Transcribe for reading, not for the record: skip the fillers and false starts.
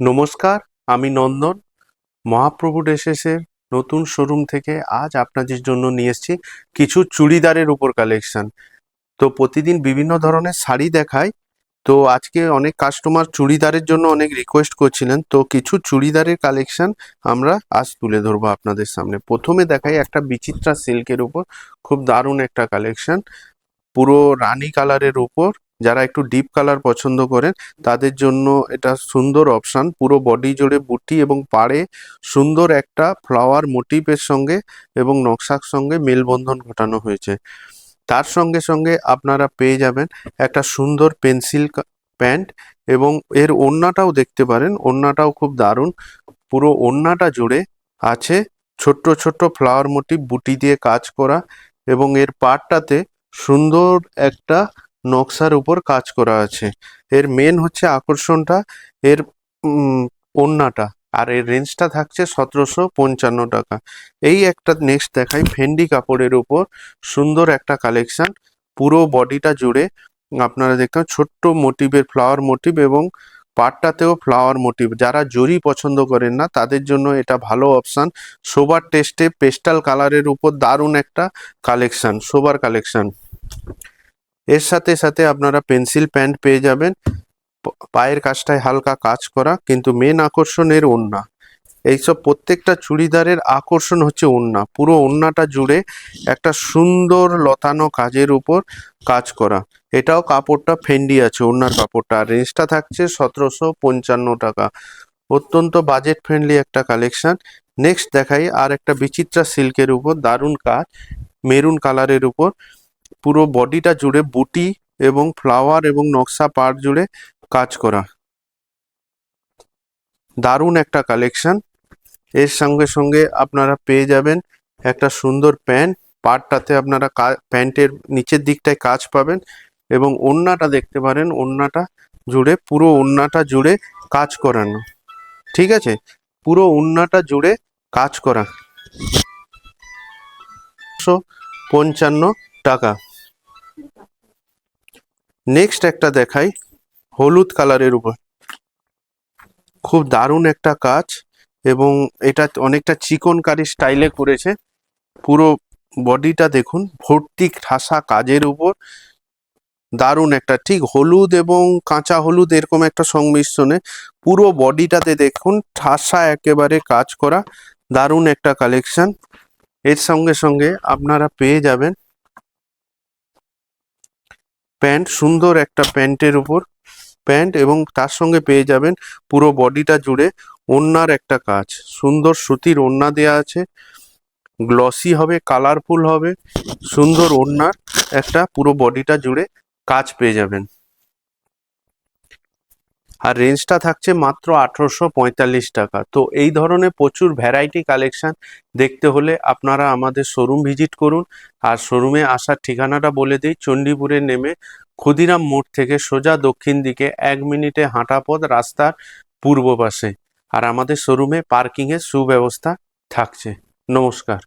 নমস্কার, আমি নন্দন। মহাপ্রভু ড্রেসেসের নতুন শোরুম থেকে আজ আপনাদের জন্য নিয়ে এসেছি কিছু চুড়িদারের উপর কালেকশন। তো প্রতিদিন বিভিন্ন ধরনের শাড়ি দেখাই, তো আজকে অনেক কাস্টমার চুড়িদারের জন্য অনেক রিকোয়েস্ট করছিলেন, তো কিছু চুড়িদারের কালেকশন আমরা আজ তুলে ধরবো আপনাদের সামনে। প্রথমে দেখাই একটা বিচিত্রা সিল্কের উপর খুব দারুণ একটা কালেকশন, পুরো রানী কালারের উপর। যারা একটু ডিপ কালার পছন্দ করেন তাদের জন্য এটা সুন্দর অপশন। পুরো বডি জুড়ে বুটি এবং পাড়ে সুন্দর একটা ফ্লাওয়ার মোটিভের সঙ্গে এবং নকশার সঙ্গে মেলবন্ধন ঘটানো হয়েছে। তার সঙ্গে সঙ্গে আপনারা পেয়ে যাবেন একটা সুন্দর পেন্সিল প্যান্ট, এবং এর ওড়নাটাও দেখতে পারেন, ওড়নাটাও খুব দারুণ। পুরো ওড়নাটা জুড়ে আছে ছোট্ট ছোট্ট ফ্লাওয়ার মোটিভ বুটি দিয়ে কাজ করা, এবং এর পাড়টাতে সুন্দর একটা নকশার উপর কাজ করা আছে। এর মেন হচ্ছে আকর্ষণটা এর ওড়নাটা, আর এর রেঞ্জটা থাকছে 1755 টাকা। এই একটা নেক্সট দেখাই ফেন্ডি কাপড়ের উপর সুন্দর একটা কালেকশন। পুরো বডিটা জুড়ে আপনারা দেখতে ছোট্ট মোটিভের ফ্লাওয়ার মোটিভ, এবং পাড়টাতেও ফ্লাওয়ার মোটিভ। যারা জরি পছন্দ করেন না তাদের জন্য এটা ভালো অপশান। সোবার টেস্টে পেস্টাল কালারের উপর দারুণ একটা কালেকশন, সোবার কালেকশন। এর সাথে সাথে আপনারা পেন্সিল প্যান্ট পেয়ে যাবেন, পায়ের কাছটায় হালকা কাজ করা, কিন্তু মেন আকর্ষণ এর ওড়না। এইসব প্রত্যেকটা চুড়িদারের আকর্ষণ হচ্ছে ওড়না। পুরো ওড়নাটা জুড়ে একটা সুন্দর লতানো কাজের উপর কাজ করা। এটাও কাপড়টা ফেন্ডি আছে ওড়নার কাপড়টা, আর রেঞ্জটা থাকছে 1755 টাকা। অত্যন্ত বাজেট ফ্রেন্ডলি একটা কালেকশন। নেক্সট দেখাই আর একটা বিচিত্রা সিল্কের উপর দারুণ কাজ, মেরুন কালারের উপর পুরো বডিটা জুড়ে বুটি এবং ফ্লাওয়ার এবং নকশা পাড় জুড়ে কাজ করা, দারুণ একটা কালেকশন। এর সঙ্গে সঙ্গে আপনারা পেয়ে যাবেন একটা সুন্দর প্যান্ট, পাড়টাতে আপনারা প্যান্টের নিচের দিকটায় কাজ পাবেন, এবং ওড়নাটা দেখতে পারেন, ওড়নাটা জুড়ে পুরো ওড়নাটা জুড়ে কাজ করানো। ঠিক আছে, পুরো ওড়নাটা জুড়ে কাজ করা, 155 টাকা। নেক্সট একটা দেখাই হলুদ কালারের উপর খুব দারুণ একটা কাজ, এবং এটা অনেকটা চিকনকারি স্টাইলে করেছে। পুরো বডিটা দেখুন ভর্তি ঠাসা কাজের উপর, দারুণ একটা ঠিক হলুদ এবং কাঁচা হলুদ এরকম একটা সংমিশ্রণে পুরো বডিটাতে দেখুন ঠাসা একেবারে কাজ করা, দারুণ একটা কালেকশন। এর সঙ্গে সঙ্গে আপনারা পেয়ে যাবেন প্যান্ট, সুন্দর একটা প্যান্টের উপর প্যান্ট, এবং তার সঙ্গে পেয়ে যাবেন পুরো বডিটা জুড়ে ওড়নার একটা কাজ। সুন্দর সুতির ওড়না দেয়া আছে, গ্লসি হবে, কালারফুল হবে, সুন্দর ওড়নার একটা পুরো বডিটা জুড়ে কাজ পেয়ে যাবেন। আর রেঞ্জটা থাকছে মাত্র 1845 টাকা। তো এই ধরনের প্রচুর ভ্যারাইটি কালেকশন দেখতে হলে আপনারা আমাদের শোরুম ভিজিট করুন। আর শোরুমে আসার ঠিকানাটা বলে দিই, চণ্ডীপুরে নেমে ক্ষুদিরাম মোড় থেকে সোজা দক্ষিণ দিকে 1 মিনিটে হাঁটা পথ, রাস্তার পূর্ব পাশে। আর আমাদের শোরুমে পার্কিংয়ের সুব্যবস্থা থাকছে। নমস্কার।